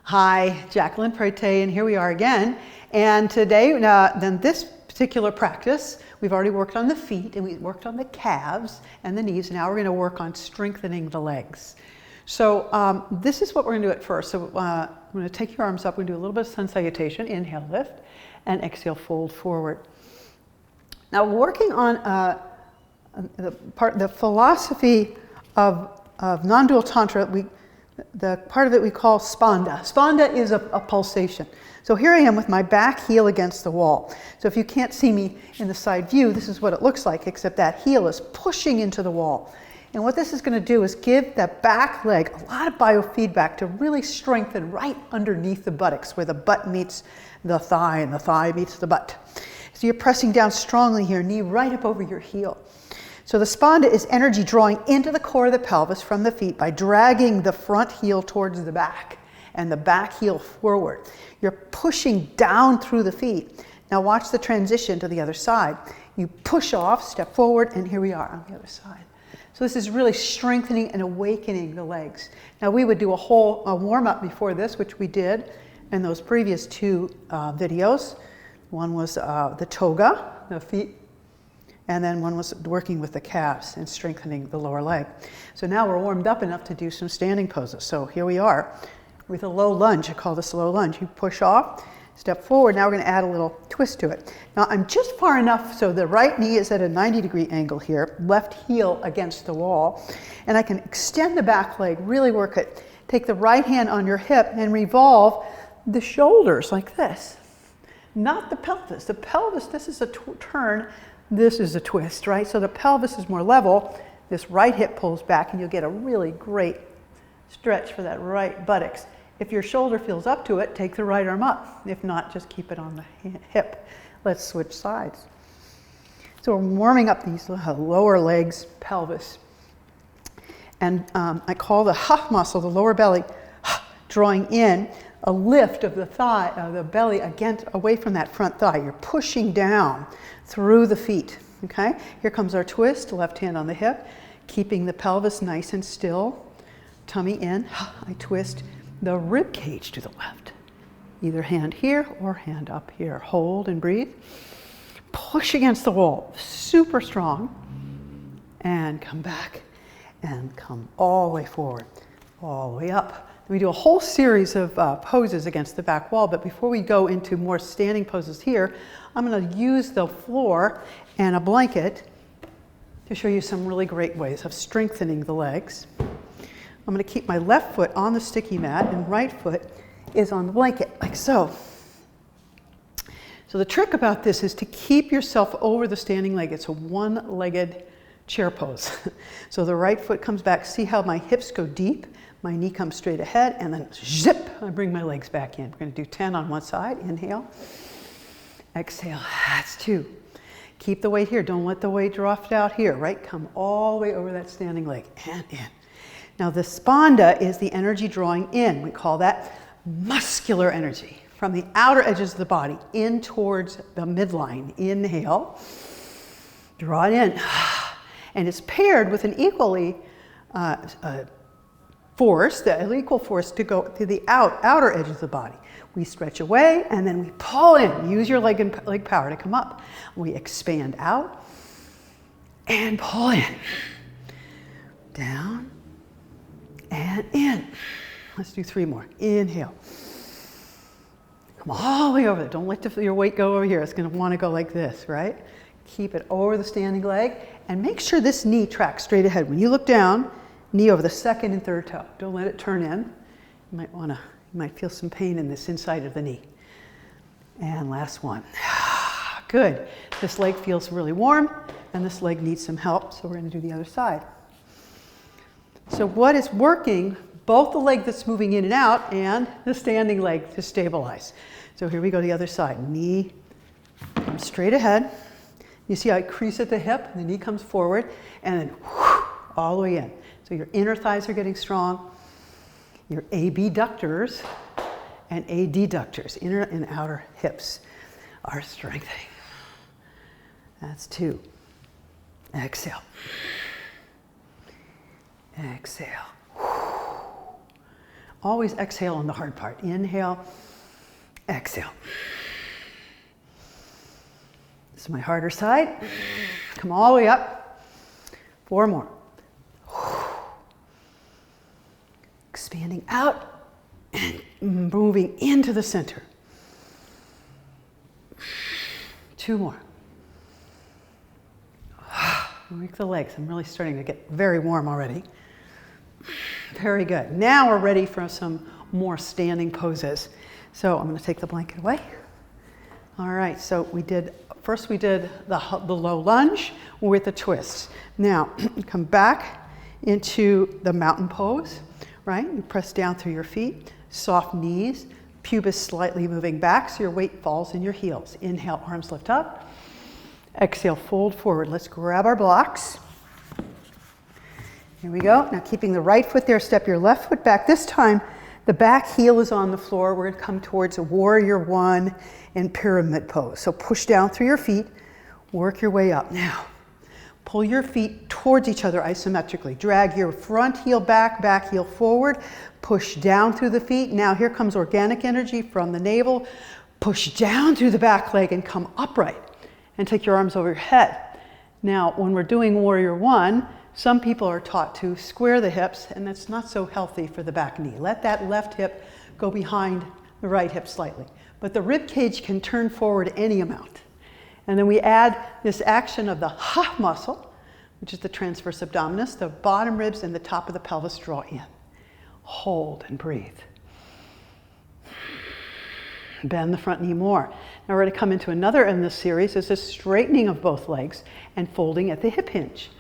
Hi, Jacqueline Prete, and here we are again. And today, then this particular practice, we've already worked on the feet and we worked on the calves and the knees. Now we're going to work on strengthening the legs. So this is what we're going to do at first. So I'm going to take your arms up. We're going to do a little bit of sun salutation. Inhale, lift, and exhale, fold forward. Now working on the philosophy of non-dual tantra, the part of it we call spanda. Spanda is a pulsation. So here I am with my back heel against the wall. So if you can't see me in the side view, this is what it looks like, except that heel is pushing into the wall. And what this is going to do is give that back leg a lot of biofeedback to really strengthen right underneath the buttocks, where the butt meets the thigh and the thigh meets the butt. So you're pressing down strongly here, knee right up over your heel. So the spanda is energy drawing into the core of the pelvis from the feet by dragging the front heel towards the back and the back heel forward. You're pushing down through the feet. Now watch the transition to the other side. You push off, step forward, and here we are on the other side. So this is really strengthening and awakening the legs. Now we would do a warm-up before this, which we did in those previous two videos. One was the toga, the feet, and then one was working with the calves and strengthening the lower leg. So now we're warmed up enough to do some standing poses. So here we are with a low lunge. I call this a low lunge. You push off, step forward. Now we're going to add a little twist to it. Now I'm just far enough so the right knee is at a 90-degree angle here, left heel against the wall, and I can extend the back leg, really work it. Take the right hand on your hip and revolve the shoulders like this. Not the pelvis. The pelvis, this is a turn. This is a twist, right? So the pelvis is more level. This right hip pulls back and you'll get a really great stretch for that right buttocks. If your shoulder feels up to it, take the right arm up. If not, just keep it on the hip. Let's switch sides. So we're warming up these lower legs, pelvis. And I call the ha muscle, the lower belly, drawing in a lift of the thigh, the belly away from that front thigh. You're pushing down through the feet, okay? Here comes our twist, left hand on the hip, keeping the pelvis nice and still, tummy in. I twist the rib cage to the left. Either hand here or hand up here. Hold and breathe. Push against the wall, super strong. And come back and come all the way forward, all the way up. We do a whole series of poses against the back wall, but before we go into more standing poses here, I'm going to use the floor and a blanket to show you some really great ways of strengthening the legs. I'm going to keep my left foot on the sticky mat and right foot is on the blanket, like so. So the trick about this is to keep yourself over the standing leg. It's a one-legged chair pose. So the right foot comes back. See how my hips go deep? My knee comes straight ahead, and then zip, I bring my legs back in. We're going to do 10 on one side. Inhale. Exhale. That's 2. Keep the weight here. Don't let the weight drop out here, right? Come all the way over that standing leg and in. Now the spanda is the energy drawing in. We call that muscular energy from the outer edges of the body in towards the midline. Inhale. Draw it in. And it's paired with an equally equal force to go to the outer edge of the body. We stretch away and then we pull in. Use your leg power to come up. We expand out and pull in. Down and in. Let's do 3 more. Inhale. Come all the way over there. Don't let your weight go over here. It's going to want to go like this, right? Keep it over the standing leg and make sure this knee tracks straight ahead. When you look down, knee over the second and third toe. Don't let it turn in. You might feel some pain in this inside of the knee. And last one. Good. This leg feels really warm and this leg needs some help, so we're going to do the other side. So what is working? Both the leg that's moving in and out and the standing leg to stabilize. So here we go, the other side. Knee comes straight ahead. You see how I crease at the hip, the knee comes forward, and then whoosh, all the way in. So your inner thighs are getting strong. Your abductors and adductors, inner and outer hips, are strengthening. That's 2. Exhale. Exhale. Always exhale on the hard part. Inhale, exhale. This is my harder side. Come all the way up. 4 more. Expanding out and moving into the center. 2 more. Work the legs. I'm really starting to get very warm already. Very good. Now we're ready for some more standing poses. So I'm going to take the blanket away. All right, so first we did the low lunge with a twist. Now come back into the mountain pose, right? You press down through your feet, soft knees, pubis slightly moving back so your weight falls in your heels. Inhale, arms lift up. Exhale, fold forward. Let's grab our blocks. Here we go. Now keeping the right foot there, step your left foot back. This time, the back heel is on the floor. We're going to come towards a warrior 1 and pyramid pose. So push down through your feet, work your way up. Now, pull your feet towards each other isometrically. Drag your front heel back, back heel forward. Push down through the feet. Now here comes organic energy from the navel. Push down through the back leg and come upright. And take your arms over your head. Now, when we're doing warrior 1, some people are taught to square the hips, and that's not so healthy for the back knee. Let that left hip go behind the right hip slightly. But the rib cage can turn forward any amount. And then we add this action of the ha muscle, which is the transverse abdominis. The bottom ribs and the top of the pelvis draw in. Hold and breathe. Bend the front knee more. Now we're going to come into another in this series. It's a straightening of both legs and folding at the hip hinge.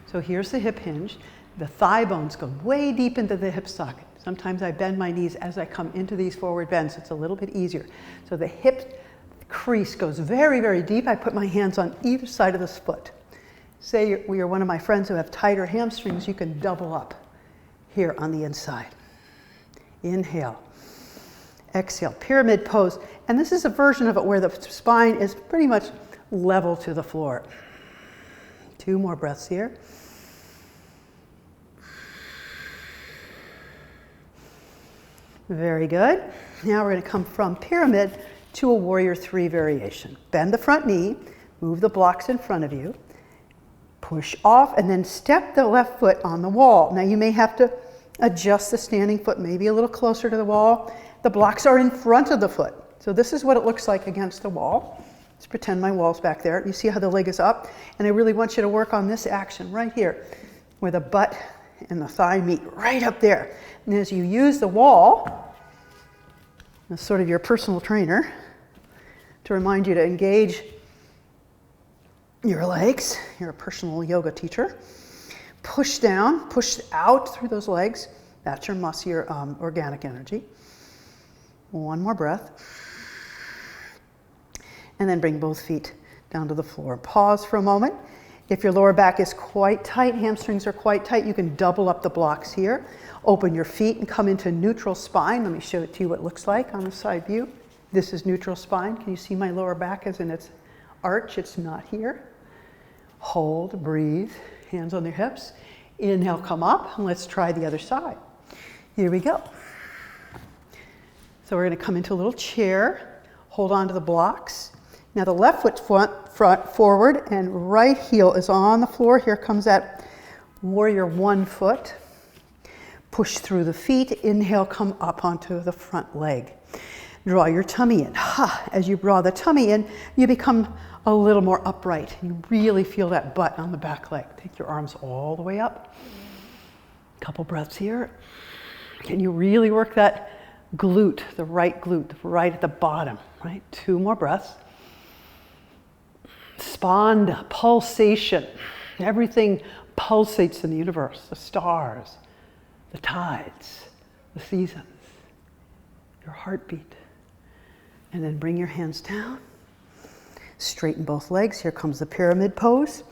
So here's the hip hinge. The thigh bones go way deep into the hip socket. Sometimes I bend my knees as I come into these forward bends. It's a little bit easier. So the hip crease goes very, very deep. I put my hands on either side of this foot. Say you're one of my friends who have tighter hamstrings, you can double up here on the inside. Inhale. Exhale, pyramid pose. And this is a version of it where the spine is pretty much level to the floor. 2 more breaths here. Very good. Now we're going to come from pyramid to a warrior 3 variation. Bend the front knee, move the blocks in front of you, push off, and then step the left foot on the wall. Now you may have to adjust the standing foot maybe a little closer to the wall. The blocks are in front of the foot. So this is what it looks like against the wall. Let's pretend my wall's back there. You see how the leg is up? And I really want you to work on this action right here, where the butt and the thigh meet right up there. And as you use the wall, as sort of your personal trainer, to remind you to engage your legs. You're a personal yoga teacher. Push down, push out through those legs. That's your muscle, your organic energy. 1 more breath. And then bring both feet down to the floor. Pause for a moment. If your lower back is quite tight, hamstrings are quite tight, you can double up the blocks here. Open your feet and come into neutral spine. Let me show it to you what it looks like on the side view. This is neutral spine. Can you see my lower back is in its arch? It's not here. Hold, breathe, hands on their hips. Inhale, come up, and let's try the other side. Here we go. So we're going to come into a little chair, hold on to the blocks. Now the left foot front forward and right heel is on the floor. Here comes that warrior 1 foot. Push through the feet. Inhale, come up onto the front leg. Draw your tummy in. As you draw the tummy in, you become a little more upright. You really feel that butt on the back leg. Take your arms all the way up. Couple breaths here. Can you really work that glute, the right at the bottom, right? 2 more breaths. Spanda, pulsation. Everything pulsates in the universe. The stars, the tides, the seasons, your heartbeat. And then bring your hands down. Straighten both legs. Here comes the pyramid pose.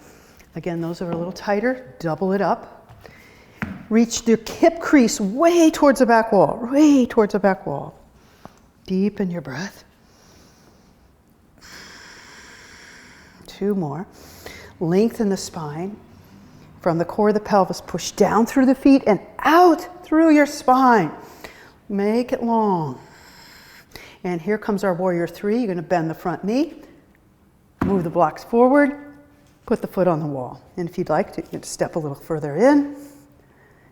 Again, those are a little tighter. Double it up. Reach the hip crease way towards the back wall, way towards the back wall. Deepen your breath. 2 more. Lengthen the spine. From the core of the pelvis, push down through the feet and out through your spine. Make it long. And here comes our warrior three. You're going to bend the front knee, move the blocks forward, put the foot on the wall. And if you'd like to, you can step a little further in.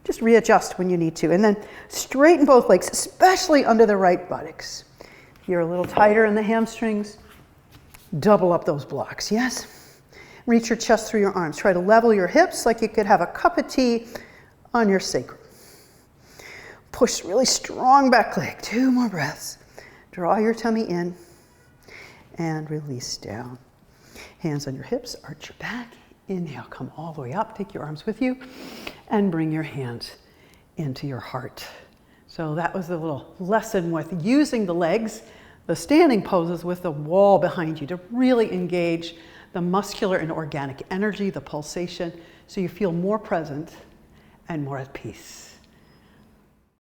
Just readjust when you need to. And then straighten both legs, especially under the right buttocks. If you're a little tighter in the hamstrings, double up those blocks, yes? Reach your chest through your arms. Try to level your hips like you could have a cup of tea on your sacrum. Push really strong back leg. 2 more breaths. Draw your tummy in and release down. Hands on your hips, arch your back. Inhale, come all the way up. Take your arms with you and bring your hands into your heart. So that was a little lesson with using the legs, the standing poses with the wall behind you to really engage the muscular and organic energy, the pulsation, so you feel more present and more at peace.